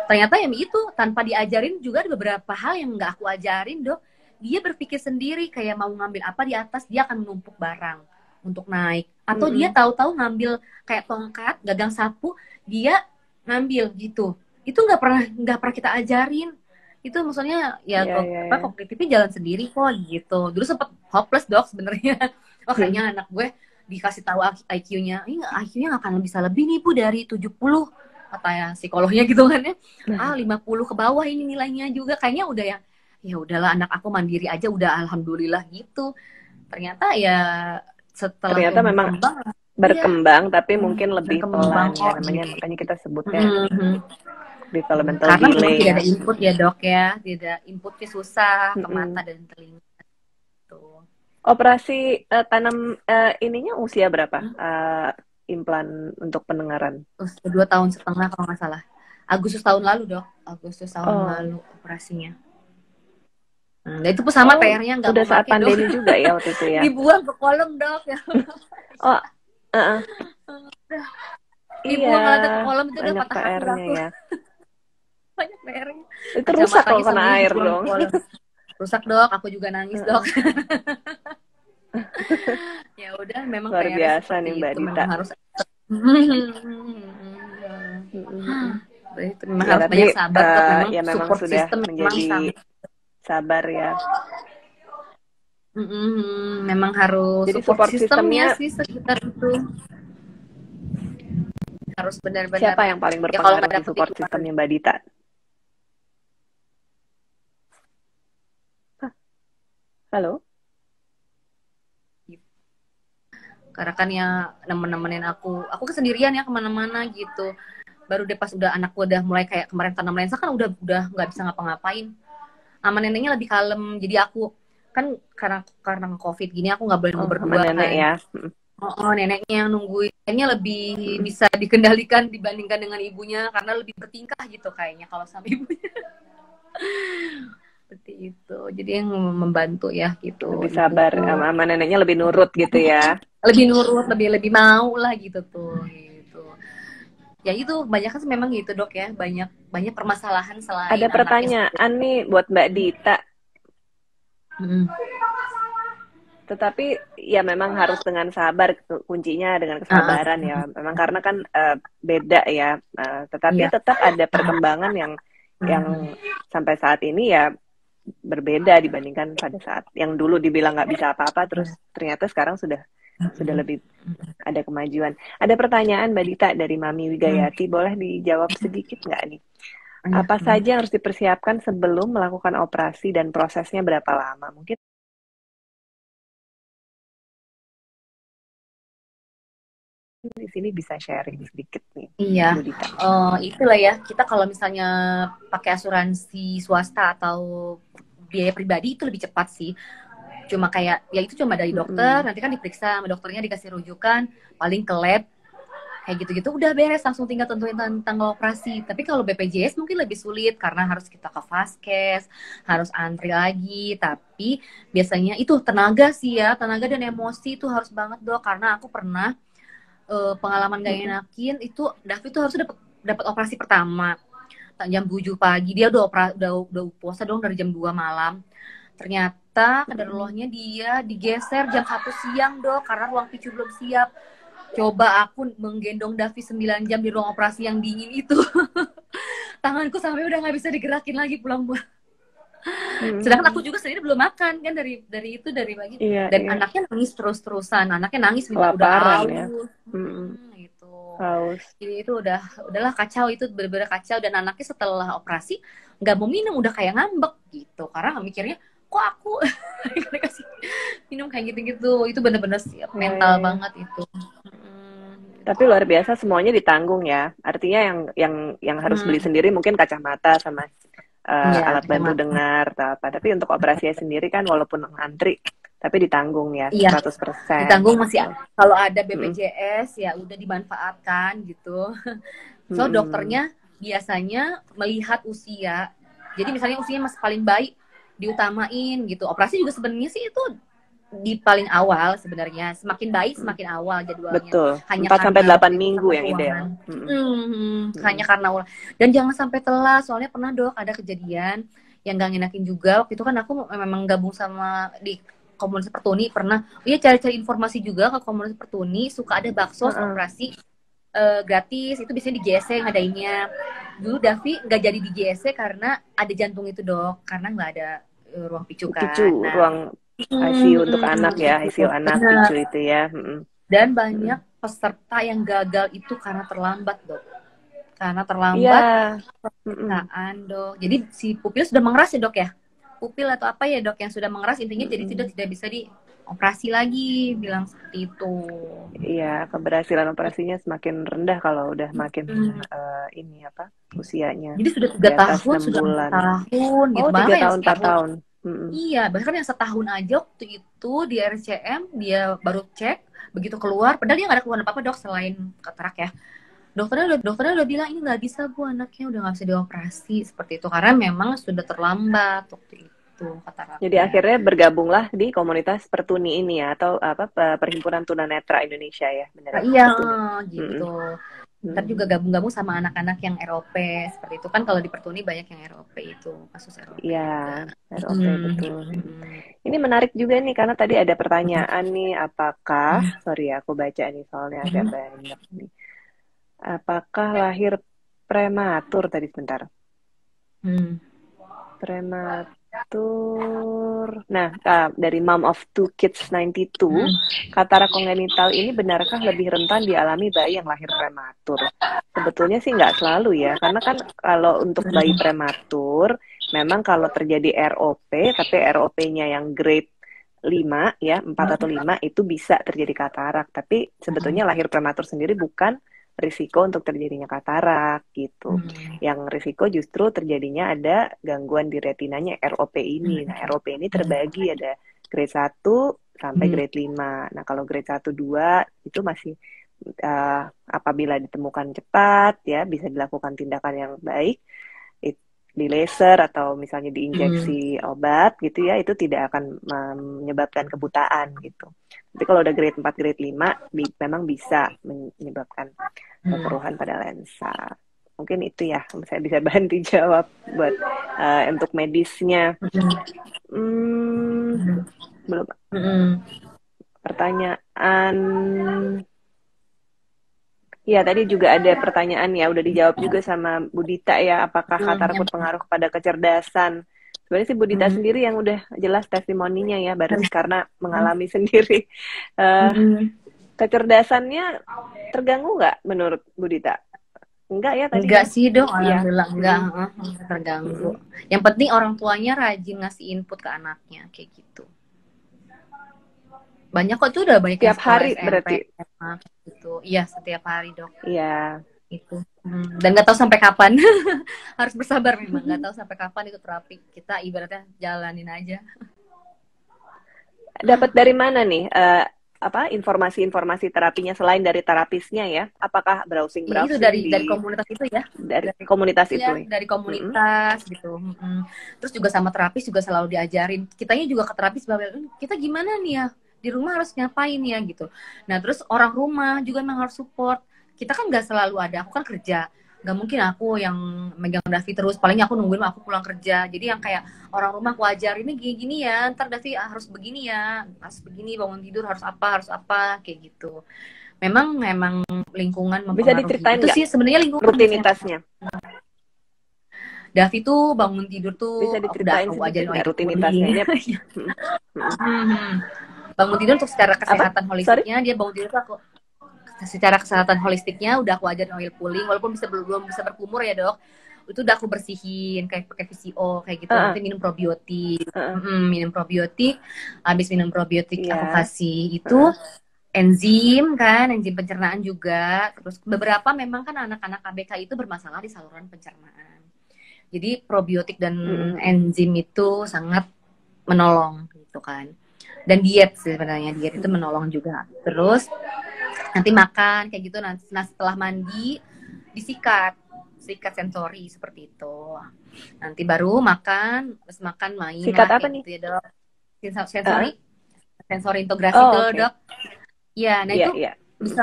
ternyata yang itu tanpa diajarin juga ada beberapa hal yang nggak aku ajarin Dok. Dia berpikir sendiri, kayak mau ngambil apa di atas dia akan menumpuk barang untuk naik, atau dia tahu-tahu ngambil kayak tongkat, gagang sapu, dia ngambil gitu. Itu nggak pernah kita ajarin. Itu maksudnya ya kognitifnya jalan sendiri kok gitu. Dulu sempet hopeless Dok sebenarnya. Kayaknya anak gue dikasih tahu IQ-nya, IQ-nya akan bisa lebih nih Bu dari 70, katanya psikolognya gitu kan ya. 50 ke bawah ini nilainya juga. Kayaknya udah ya udahlah, anak aku mandiri aja udah alhamdulillah gitu. Ternyata ya setelah memang berkembang, tapi mungkin lebih pelan ya namanya, makanya kita sebutnya developmental karena delay. Tidak ada input ya Dok ya, tidak inputnya susah ke mata dan telinga. Operasi tanam ininya usia berapa? Implan untuk pendengaran? 2,5 tahun kalau nggak salah. Agustus tahun lalu Dok. Agustus tahun lalu operasinya. Nah, itu pun sama PR-nya nggak udah saat pandemi Dok. Juga ya waktu itu ya. Dibuang ke kolom Dok ya. Dibuang ke kolom itu udah patah PR-nya ya. Banyak PR-nya. Itu rusak kalau kena air dong. Rusak Dok, aku juga nangis Dok. Ya udah, memang luar biasa nih Mbak Dita. Harus memang harus banyak sabar Dok. Memang ya memang support sudah system menjadi sabar ya. Memang harus jadi support sistemnya sih sekitar itu. Harus benar-benar. Siapa yang paling berpengaruh di support sistemnya Mbak Dita? Halo? Karena kan ya nemenin aku kesendirian ya kemana-mana gitu. Baru deh pas udah anakku udah mulai kayak kemarin tanam lensa kan udah nggak bisa ngapa-ngapain. Sama neneknya lebih kalem, jadi aku kan karena COVID gini aku nggak boleh nunggu berdua nenek kan. Ya. Neneknya yang nungguin, kayaknya lebih bisa dikendalikan dibandingkan dengan ibunya karena lebih bertingkah gitu kayaknya kalau sama ibunya. Seperti itu, jadi yang membantu ya gitu. Lebih sabar, sama neneknya lebih nurut gitu ya. Lebih nurut, lebih mau lah gitu tuh. Gitu. Ya itu banyak kan memang gitu Dok ya, banyak permasalahan selain. Ada pertanyaan nih buat Mbak Dita. Tetapi ya memang harus dengan sabar, kuncinya dengan kesabaran ya. Memang karena kan beda ya. Tetapi tetap ada perkembangan yang sampai saat ini ya berbeda dibandingkan pada saat yang dulu dibilang nggak bisa apa-apa, terus ternyata sekarang sudah lebih ada kemajuan. Ada pertanyaan Mbak Dita dari Mami Wigayati, boleh dijawab sedikit nggak nih? Apa saja yang harus dipersiapkan sebelum melakukan operasi dan prosesnya berapa lama? Mungkin di sini bisa sharing sedikit nih. Iya, itulah ya, kita kalau misalnya pakai asuransi swasta atau biaya pribadi itu lebih cepat sih. Cuma kayak ya itu cuma dari dokter, nanti kan diperiksa sama dokternya, dikasih rujukan, paling ke lab kayak gitu-gitu udah beres, langsung tinggal tentuin tanggal operasi. Tapi kalau BPJS mungkin lebih sulit karena harus kita ke vaskes, harus antri lagi. Tapi biasanya itu tenaga sih ya, tenaga dan emosi itu harus banget Dok, karena aku pernah pengalaman gak enakin itu. David tuh harus dapat operasi pertama jam 7 pagi, dia udah puasa dong dari jam 2 malam. Ternyata kadarulahnya dia digeser jam 1 siang Dok, karena ruang picu belum siap. Coba aku menggendong Davi 9 jam di ruang operasi yang dingin itu. Tanganku sampai udah gak bisa digerakin lagi pulang. Sedangkan aku juga sendiri belum makan kan dari pagi. Iya, Dan iya. anaknya nangis terus-terusan. Anaknya nangis minta udah Kelaparan ya. haus. Gitu. Haus. Jadi itu udahlah kacau, itu bener-bener kacau. Dan anaknya setelah operasi nggak mau minum, udah kayak ngambek gitu. Karena mikirnya kok aku kasih minum kayak gitu-gitu. Itu bener-bener mental banget itu. Tapi luar biasa semuanya ditanggung ya. Artinya yang harus beli sendiri mungkin kacamata sama alat bantu dengar atau apa. Tapi untuk operasinya sendiri kan walaupun ngantri tapi ditanggung ya 100%. Ditanggung masih kalau ada BPJS ya udah dimanfaatkan gitu. So dokternya biasanya melihat usia. Jadi misalnya usianya masih paling baik diutamain gitu. Operasi juga sebenarnya sih itu di paling awal sebenarnya, semakin baik semakin awal jadwalnya. Betul. Hanya 4-8 minggu yang ideal. Hanya karena ulah. Dan jangan sampai telat, soalnya pernah dok ada kejadian yang gak ngenakin juga. Waktu itu kan aku memang gabung sama di komunitas Pertuni, pernah cari-cari informasi juga ke komunitas Pertuni, suka ada bakso operasi gratis, itu biasanya di GSC ngadainnya. Dulu Davi nggak jadi di GSC karena ada jantung itu dok, karena nggak ada ruang picu kan. Ruang ICU untuk anak ya, ICU anak picu itu ya. Dan banyak peserta yang gagal itu karena terlambat dok. Karena terlambat pemeriksaan dok. Jadi si pupil sudah mengeras ya dok ya? Pupil atau apa ya dok yang sudah mengeras, intinya jadi tidak bisa dioperasi lagi, bilang seperti itu. Iya, keberhasilan operasinya semakin rendah kalau udah makin ini apa usianya. Jadi sudah 3 tahun, sudah 4 tahun gitu. 3 tahun, 4 tahun. Iya, bahkan yang setahun aja waktu itu di RCM dia baru cek, begitu keluar, padahal dia nggak ada keluhan apa-apa dok selain katarak ya. Dokternya udah bilang ini nggak bisa bu, anaknya udah nggak bisa dioperasi seperti itu karena memang sudah terlambat waktu itu katarak. Jadi akhirnya bergabunglah di komunitas Pertuni ini ya, atau apa Perhimpunan Tunanetra Indonesia ya, benar? Iya, gitu. Ntar juga gabung-gabung sama anak-anak yang ROP seperti itu kan, kalau di Pertuni banyak yang ROP itu, kasus ROP. Iya, ROP betul. Ini menarik juga nih karena tadi ada pertanyaan nih, apakah sorry aku baca nih soalnya ada banyak nih. Apakah lahir prematur tadi sebentar? Prematur. Nah, dari Mom of Two Kids 92, katarak kongenital ini benarkah lebih rentan dialami bayi yang lahir prematur? Sebetulnya sih nggak selalu ya, karena kan kalau untuk bayi prematur, memang kalau terjadi ROP, tapi ROP-nya yang grade 5 ya, 4 atau 5 itu bisa terjadi katarak. Tapi sebetulnya lahir prematur sendiri bukan risiko untuk terjadinya katarak gitu. Yang risiko justru terjadinya ada gangguan di retinanya ROP ini. Nah, ROP ini terbagi ada grade 1 sampai grade 5. Nah, kalau grade 1 2 itu masih apabila ditemukan cepat ya bisa dilakukan tindakan yang baik, di laser atau misalnya diinjeksi obat gitu ya, itu tidak akan menyebabkan kebutaan gitu. Tapi kalau udah grade 4, grade 5 memang bisa menyebabkan kekeruhan pada lensa. Mungkin itu ya, saya bisa bantu jawab buat untuk medisnya. Belum. Pertanyaan. Ya, tadi juga ada pertanyaan ya, udah dijawab juga sama Bu Dita ya, apakah katarak berpengaruh pada kecerdasan? Sebenarnya sih Bu Dita sendiri yang udah jelas testimoninya ya, baru karena mengalami sendiri. Kecerdasannya terganggu nggak menurut Bu Dita? Enggak ya tadi? Enggak sih dong, alhamdulillah enggak terganggu. Yang penting orang tuanya rajin ngasih input ke anaknya, kayak gitu. Banyak kok tuh udah banyak setiap hari SMP, berarti gitu. Iya, setiap hari dok. Iya. Itu. Dan nggak tahu sampai kapan. Harus bersabar memang, nggak tahu sampai kapan itu terapi. Kita ibaratnya jalanin aja. Dapat dari mana nih informasi-informasi terapinya selain dari terapisnya ya? Apakah browsing itu dari komunitas itu ya? Dari komunitas itu. Ya, dari komunitas gitu. Terus juga sama terapis juga selalu diajarin. Kitanya juga ke terapis bahwa kita gimana nih ya? Di rumah harus ngapain ya gitu. Nah terus orang rumah juga memang harus support. Kita kan nggak selalu ada, aku kan kerja, nggak mungkin aku yang megang Davi terus, paling aku nungguin aku pulang kerja. Jadi yang kayak orang rumah aku ajarin ini gini-gini ya, ntar Davi harus begini ya, harus begini, bangun tidur harus apa kayak gitu. Memang lingkungan mempengaruhi. Bisa diceritain itu sih sebenarnya lingkungan rutinitasnya. Davi tuh bangun tidur Bisa tuh udah diceritain aku sedikit ajarin nggak oil rutinitasnya pulling. ini? Hmm, hmm. Mhm. Bangun tidur untuk secara Apa? kesehatan Sorry? holistiknya, dia bangun tidur tuh aku secara kesehatan holistiknya udah aku ajarin oil pulling, walaupun belum bisa berkumur ya dok, itu udah aku bersihin kayak pakai VCO kayak gitu, Heeh, nanti minum probiotik. heeh. Minum probiotik, habis minum probiotik aku Iya. kasih itu Heeh. enzim pencernaan juga, terus beberapa memang kan anak-anak ABK itu bermasalah di saluran pencernaan, jadi probiotik dan Mm, mm, mm. enzim itu sangat menolong gitu kan, dan diet sih sebenarnya, diet itu menolong juga. Terus nanti makan kayak gitu, nah setelah mandi disikat sikat sensori seperti itu, nanti baru makan, terus makan main Sikat lah apa kayak nih? gitu ya dok. Heeh. Sensori sensori integrasi itu Oh, oke. dok. Ya, nah Iya, itu iya. Mm, bisa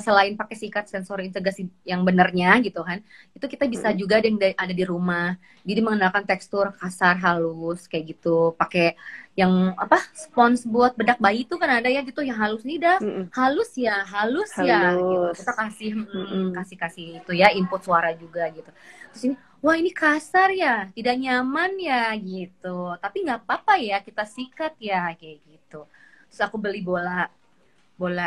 selain pakai sikat sensori integrasi yang benernya gitu kan, itu kita bisa mm. juga yang ada di rumah. Jadi mengenalkan tekstur kasar halus kayak gitu. Pakai yang apa? Spons buat bedak bayi itu kan ada ya gitu yang halus nih dah. Mm, mm. Halus ya gitu. Halus. Kita kasih Mm, mm. kasih itu ya input suara juga gitu. Terus ini wah ini kasar ya, tidak nyaman ya gitu. Tapi nggak apa-apa ya kita sikat ya kayak gitu. Terus aku beli bola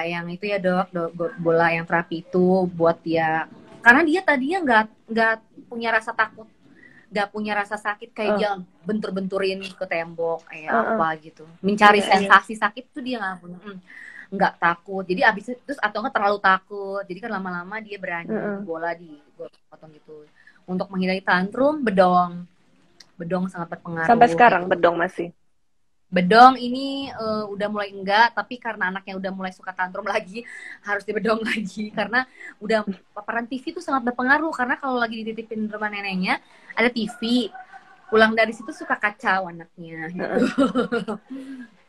yang itu ya dok, bola yang terapi itu buat dia, karena dia tadinya nggak punya rasa takut, nggak punya rasa sakit, kayak Oh, dia bentur-benturin ke tembok kayak oh, apa oh. gitu, mencari Iya, iya. sensasi sakit tuh dia nggak punya, nggak takut. Jadi abis itu terus atau nggak terlalu takut, jadi kan lama-lama dia berani Heeh. bola di potong gitu. Untuk menghindari tantrum, bedong sangat Sampai berpengaruh kayak sekarang gitu. bedong masih. Bedong ini udah mulai enggak, tapi karena anaknya udah mulai suka tantrum lagi, harus dibedong lagi karena udah paparan TV itu sangat berpengaruh, karena kalau lagi dititipin rumah neneknya ada TV, pulang dari situ suka kacau anaknya gitu. Heeh.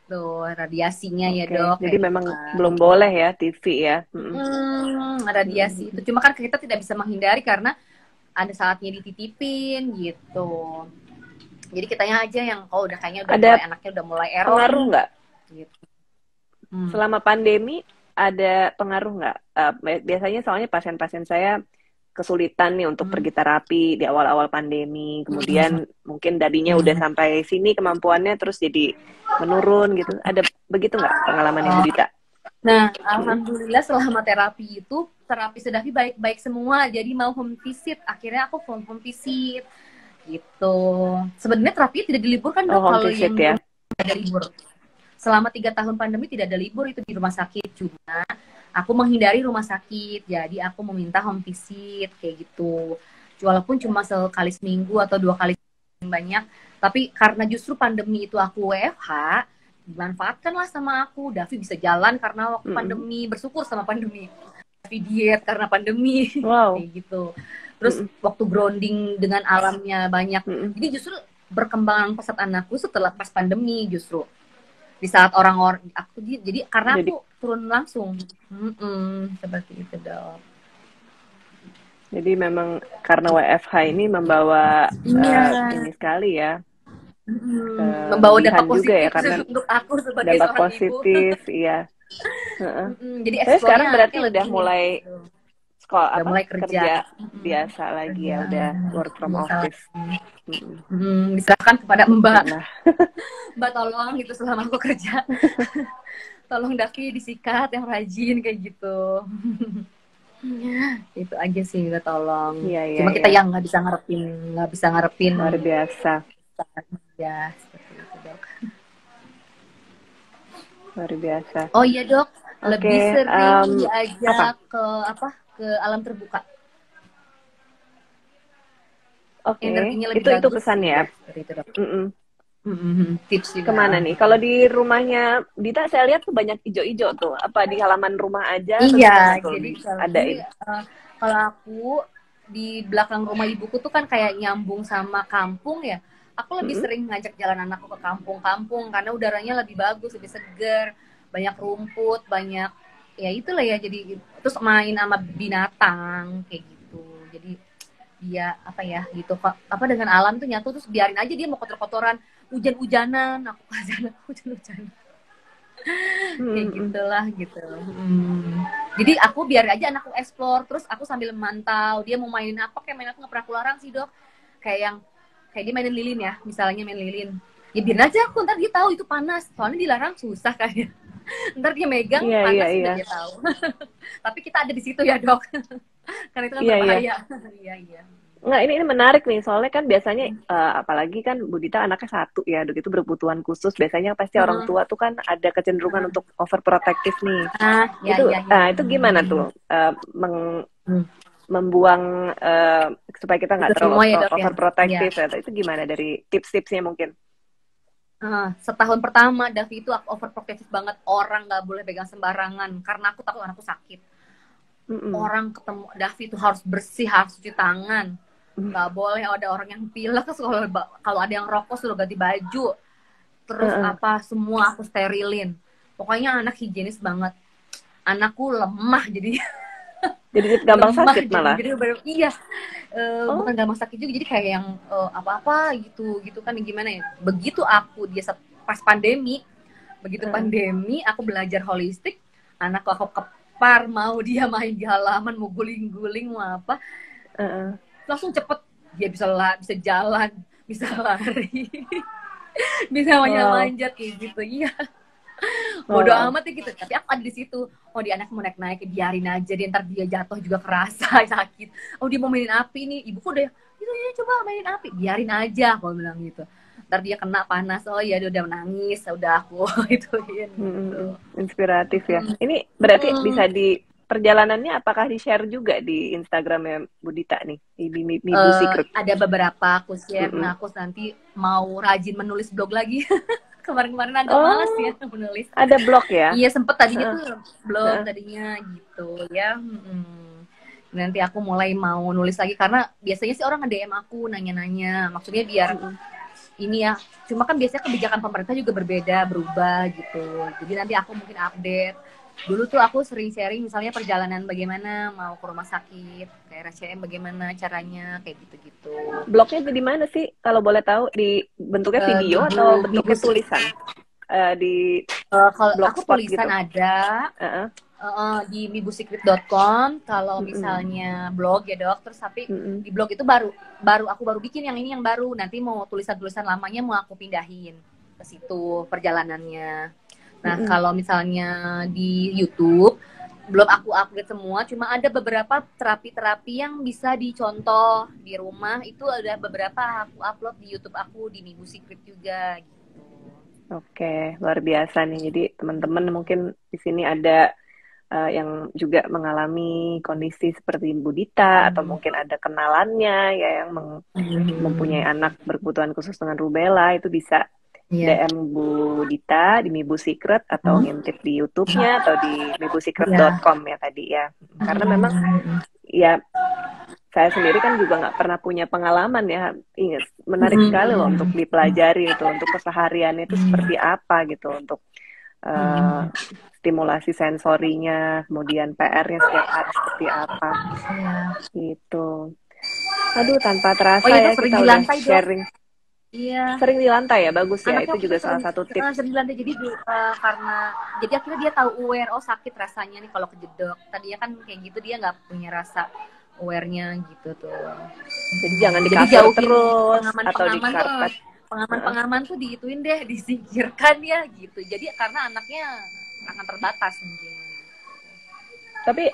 Tuh radiasinya ya Oke, dok jadi kayak gitu memang kan. belum boleh ya TV ya. Mm, Radiasi mm, itu mm. cuma kan kita tidak bisa menghindari karena ada saatnya dititipin gitu. Jadi kitanya aja yang udah kayaknya udah mulai, Ada anaknya udah mulai error pengaruh nih nggak gitu. Hmm. selama pandemi? Ada pengaruh nggak? Biasanya soalnya pasien-pasien saya kesulitan nih untuk Hmm. pergi terapi di awal-awal pandemi. Kemudian mungkin tadinya udah Hmm. sampai sini kemampuannya terus jadi menurun gitu. Ada begitu nggak pengalaman Ibu Oh. Dita? Nah, Mm-mm. alhamdulillah selama terapi itu terapi Sedafi baik-baik semua. Jadi mau home visit, akhirnya aku home visit gitu. Sebenarnya terapi tidak diliburkan Oh, dok home kalau visit yang di ya. rumah tidak ada libur. Selama 3 tahun pandemi tidak ada libur itu di rumah sakit. Cuma aku menghindari rumah sakit, jadi aku meminta home visit kayak gitu. Walaupun cuma sekali seminggu atau 2 kali banyak, tapi karena justru pandemi itu aku WFH, dimanfaatkanlah sama aku. Davi bisa jalan karena waktu Mm-mm. pandemi, bersyukur sama pandemi. Davi diet karena pandemi Wow. kayak gitu. Terus Mm-mm. waktu grounding dengan alamnya banyak. Mm-mm. Jadi justru berkembangan pesat anakku setelah pas pandemi, justru di saat orang-orang aku, jadi karena Jadi aku turun langsung. Seperti itu dong. jadi memang karena WFH ini membawa Iya. ini sekali ya, Membawa dampak kelebihan juga ya positif karena untuk aku sebagai dampak seorang ibu. positif, iya. Heeh. Jadi Tapi sekarang eksplornya berarti anaknya udah lebih nih mulai gitu. sekolah Udah apa mulai kerja. kerja biasa lagi Kerja ya, udah work from biasa office. lagi. Mm-mm. Diserahkan kepada Oke Mbak. lah. Mbak tolong gitu selama aku kerja. Tolong Davi disikat yang rajin kayak gitu. Itu aja sih, minta tolong. Iya, iya, Cuma kita iya. yang nggak bisa ngarepin Luar biasa. ya seperti itu dok. Luar biasa. Oh iya dok, lebih Oke, sering apa? diajak ke ke alam terbuka. Oke, Energinya lebih itu bagus pesan ya. ya seperti itu dok. Mm-mm. Tips Kemana juga. nih? Kalau di rumahnya Dita saya lihat tuh banyak ijo-ijo tuh. Apa di halaman rumah aja atau gimana Iya, tuh jadi ini diadain? kalau aku di belakang rumah ibuku tuh kan kayak nyambung sama kampung ya. Aku lebih Mm-mm. sering ngajak jalan anakku ke kampung-kampung karena udaranya lebih bagus, lebih segar, banyak rumput, banyak ya itulah ya. Jadi terus main sama binatang kayak gitu. Jadi dia apa ya gitu, apa dengan alam tuh nyatu, terus biarin aja dia mau kotor-kotoran, hujan-hujanan, aku kasih anak hujan-hujanan kayak Mm-mm. gitulah gitu. Jadi aku biar aja anakku explore, terus aku sambil memantau dia mau mainin apa, kayak main aku nggak pernah aku larang sih dok, kayak yang kayak dia mainin lilin ya, misalnya main lilin, ya biarin aja aku, ntar dia tahu itu panas, soalnya dilarang susah kayak. Ntar dia megang Iya, iya, panas iya. sudah dia tahu. Tapi kita ada di situ ya dok, karena itu kan Iya, iya. berbahaya. Iya iya. Nggak, ini menarik nih, soalnya kan biasanya apalagi kan Budita anaknya satu ya, udah gitu berkebutuhan khusus. Biasanya pasti orang tua tuh kan ada kecenderungan untuk overprotective nih. Ah ya Itu ya ya. itu gimana tuh membuang supaya kita Itu nggak terlalu semua ya dok ya. Iya. overprotective ya. Itu gimana dari tips-tipsnya mungkin? Setahun pertama Davi itu aku overprotective banget, orang nggak boleh pegang sembarangan karena aku takut anakku sakit. Orang ketemu Davi itu harus bersih, harus cuci tangan, nggak boleh ada orang yang pilek. Kalau ada yang rokok suruh ganti baju, terus apa semua aku sterilin. Pokoknya anak higienis banget. Anakku lemah jadi Gampang lemah sakit malah. jadi iya, bukan gampang sakit juga, jadi kayak yang apa-apa gitu kan, gimana ya, begitu aku pas pandemi, pandemi aku belajar holistik, anakku aku kepar, mau dia main di halaman, mau guling-guling, mau apa, langsung cepet dia bisa jalan, bisa lari, bisa manjat-manjat kayak gitu. Iya, bodoh amat ya gitu. Tapi aku ada di situ. Oh, dia anak mau naik-naik, biarin aja, dia ntar dia jatuh juga kerasa sakit. Oh, dia mau mainin api nih, ibuku udah gitu ya, coba mainin api, biarin aja, aku bilang gitu. Ntar dia kena panas, oh iya, dia udah menangis, udah aku ituin gitu. Inspiratif ya. Ini berarti bisa di perjalanannya apakah di-share juga di Instagramnya Budita nih, di Mibu Secret? Ada beberapa aku share. Nah, aku nanti mau rajin menulis blog lagi. Kemarin-kemarin agak malas ya menulis. Ada blog ya? Iya, sempet tadinya tuh blog tadinya gitu ya. Nanti aku mulai mau nulis lagi karena biasanya sih orang nge-DM aku nanya-nanya. Maksudnya biar ini ya. Cuma kan biasanya kebijakan pemerintah juga berbeda, berubah gitu. Jadi nanti aku mungkin update. Dulu tuh aku sering sharing misalnya perjalanan bagaimana mau ke rumah sakit, kayak RSCM bagaimana caranya, kayak gitu-gitu. Blognya di mana sih? Kalau boleh tahu, di bentuknya video atau bentuknya tulisan? Kalau aku tulisan gitu? Ada di mibusecret.com. Kalau misalnya blog ya dok, terus tapi di blog itu baru aku bikin yang ini yang baru. Nanti mau tulisan-tulisan lamanya mau aku pindahin ke situ perjalanannya. Nah, kalau misalnya di YouTube, belum aku update semua, cuma ada beberapa terapi-terapi yang bisa dicontoh di rumah. Itu ada beberapa aku upload di YouTube aku, di Mibu Secret juga gitu. Oke, luar biasa nih. Jadi teman-teman mungkin di sini ada yang juga mengalami kondisi seperti Budita, atau mungkin ada kenalannya ya yang mempunyai anak berkebutuhan khusus dengan rubella, itu bisa DM Budita di Mibu Secret atau ngintip di YouTube-nya atau di mibusecret.com ya tadi ya. Karena memang ya saya sendiri kan juga nggak pernah punya pengalaman ya. Ingat, menarik sekali loh untuk dipelajari itu, untuk keseharian itu seperti apa gitu, untuk stimulasi sensorinya, kemudian PR-nya setiap hari seperti apa gitu. Aduh, tanpa terasa ya kita udah sharing. Iya. Sering di lantai ya, bagus ya. Itu juga salah satu tips. Sering di lantai, jadi jadi akhirnya dia tahu aware, oh sakit rasanya nih kalau kejedok. Tadinya kan kayak gitu dia nggak punya rasa aware-nya gitu tuh. Jadi jangan di kasur terus atau di karpet. Pengaman tuh diituin deh, disingkirkan ya gitu. Jadi karena anaknya akan terbatas mungkin. Tapi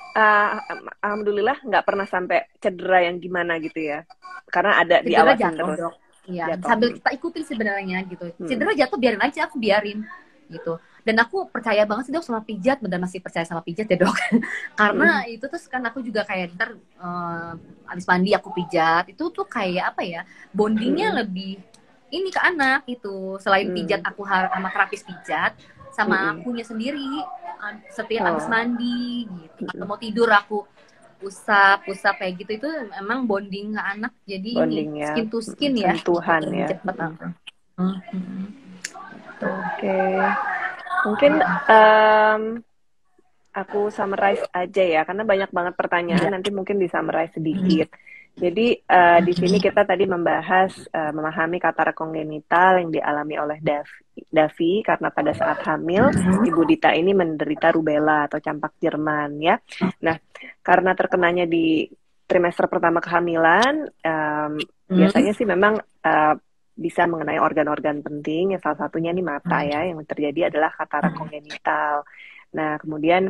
alhamdulillah nggak pernah sampai cedera yang gimana gitu ya. Karena ada diawasin terus. Dok. Iya, sambil kita ikutin sebenarnya gitu. Cedera jatuh biarin aja, aku biarin gitu. Dan aku percaya banget sih dok sama pijat, bener masih percaya sama pijat ya dok. Karena itu terus kan aku juga kayak ntar abis mandi aku pijat, itu tuh kayak apa ya, bondingnya lebih ini ke anak gitu. Selain pijat aku sama terapis pijat, sama akunya sendiri setiap abis mandi gitu. Atau mau tidur aku usap kayak gitu, itu emang bonding ke anak, jadi bonding, ini skin to skin ya, sentuhan ya, cepet apa. Oke. Mungkin aku summarize aja ya, karena banyak banget pertanyaan, nanti mungkin di summarize sedikit. Jadi di sini kita tadi membahas memahami katarak kongenital yang dialami oleh Davi karena pada saat hamil Ibu Dita ini menderita rubella atau campak Jerman ya. Nah, karena terkenanya di trimester pertama kehamilan, biasanya sih memang bisa mengenai organ-organ penting, ya salah satunya nih mata ya, yang terjadi adalah katarak kongenital. Nah, kemudian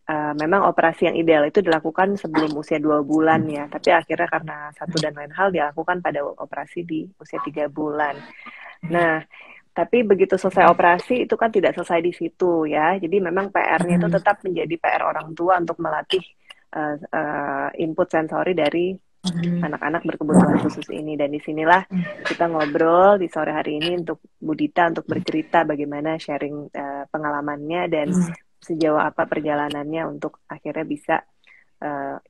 memang operasi yang ideal itu dilakukan sebelum usia 2 bulan ya, tapi akhirnya karena satu dan lain hal dilakukan pada operasi di usia 3 bulan. Nah, tapi begitu selesai operasi itu kan tidak selesai di situ ya, jadi memang PR-nya itu tetap menjadi PR orang tua untuk melatih input sensori dari anak-anak berkebutuhan khusus ini. Dan disinilah kita ngobrol di sore hari ini untuk Bu Dita untuk bercerita bagaimana sharing pengalamannya dan sejauh apa perjalanannya untuk akhirnya bisa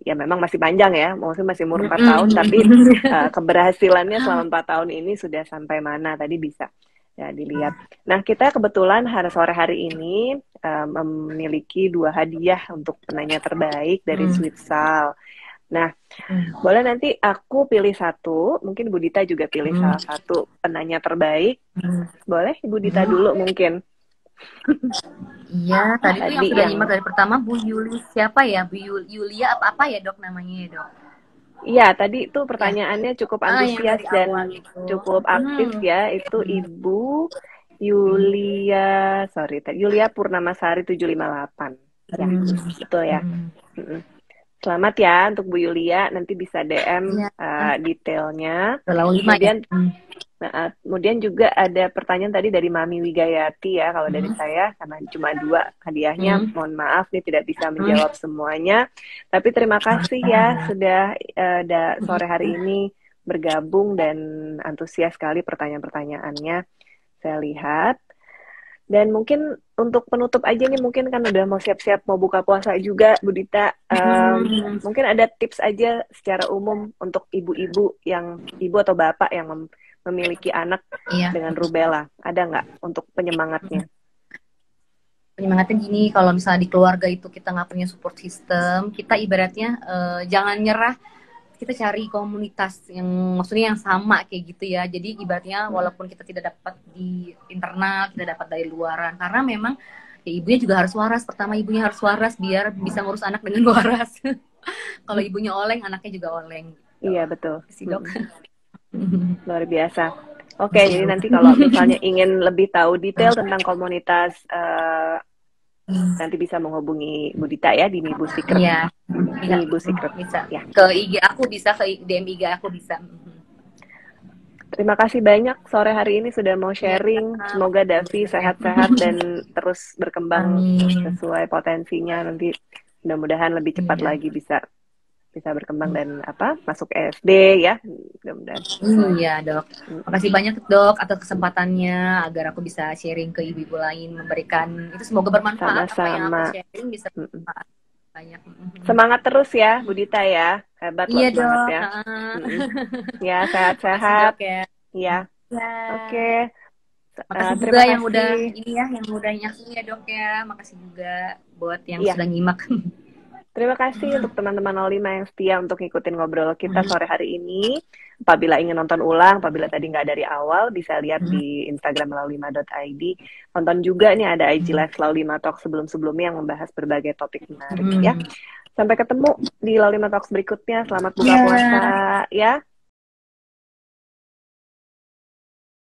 ya memang masih panjang ya, maksudnya masih umur 4 tahun, tapi keberhasilannya selama 4 tahun ini sudah sampai mana tadi bisa ya dilihat. Nah, kita kebetulan sore hari ini memiliki 2 hadiah untuk penanya terbaik dari Sweetsal. Nah, boleh nanti aku pilih satu, mungkin Bu Dita juga pilih salah satu penanya terbaik. Boleh Ibu Dita dulu mungkin. Iya, tadi tuh yang sudah nyimak dari pertama Bu Yuli, siapa ya? Bu Yulia apa ya Dok namanya ya Dok? Iya, tadi itu pertanyaannya cukup antusias dan cukup aktif ya. Itu Ibu Yulia, Yulia Purnamasari 758. Ya, betul ya. Selamat ya untuk Bu Yulia, nanti bisa DM detailnya. Kemudian juga ada pertanyaan tadi dari Mami Wigayati ya, kalau dari saya karena cuma 2 hadiahnya, mohon maaf nih tidak bisa menjawab semuanya, tapi terima kasih ya sudah sore hari ini bergabung dan antusias sekali pertanyaan-pertanyaannya saya lihat. Dan mungkin untuk penutup aja nih, mungkin kan udah mau siap-siap mau buka puasa juga Bu Dita, mungkin ada tips aja secara umum untuk ibu-ibu atau bapak yang memiliki anak dengan rubella, ada nggak untuk penyemangatnya? Penyemangatnya gini, kalau misalnya di keluarga itu kita nggak punya support system, kita ibaratnya jangan nyerah, kita cari komunitas yang maksudnya yang sama kayak gitu ya. Jadi ibaratnya walaupun kita tidak dapat di internal, kita dapat dari luaran, karena memang ya ibunya juga harus waras. Pertama ibunya harus waras biar bisa ngurus anak dengan waras. Kalau ibunya oleng, anaknya juga oleng. Iya betul. Si Dok. Luar biasa. Oke, jadi nanti kalau misalnya ingin lebih tahu detail tentang komunitas, nanti bisa menghubungi Bu Dita ya di Mibu Secret. Iya. Mibu Secret. Bisa. Ya. Ke IG aku bisa, ke DM IG aku bisa. Terima kasih banyak sore hari ini sudah mau sharing. Semoga Davi sehat-sehat dan terus berkembang sesuai potensinya. Nanti mudah-mudahan lebih cepat lagi bisa berkembang dan masuk SD ya, mudah-mudahan. Iya Dok, makasih banyak Dok atas kesempatannya agar aku bisa sharing ke ibu-ibu lain, memberikan itu semoga bermanfaat. Sama-sama. Apa yang aku sharing bisa bermanfaat banyak. Semangat terus ya Bu Dita ya, hebat loh semangat Dok. ya. Ya sehat-sehat. Ya. Oke. Makasih juga yang udah yang udah nyaksiin ya Dok ya, makasih juga buat yang sudah nyimak. Terima kasih untuk teman-teman 05 yang setia untuk ngikutin ngobrol kita sore hari ini. Apabila ingin nonton ulang, apabila tadi nggak dari awal, bisa lihat di Instagram lau5.id. Tonton juga nih ada IG Live Lau5 Talk sebelum-sebelumnya yang membahas berbagai topik menarik ya. Sampai ketemu di Lau5 Talks berikutnya. Selamat buka puasa ya.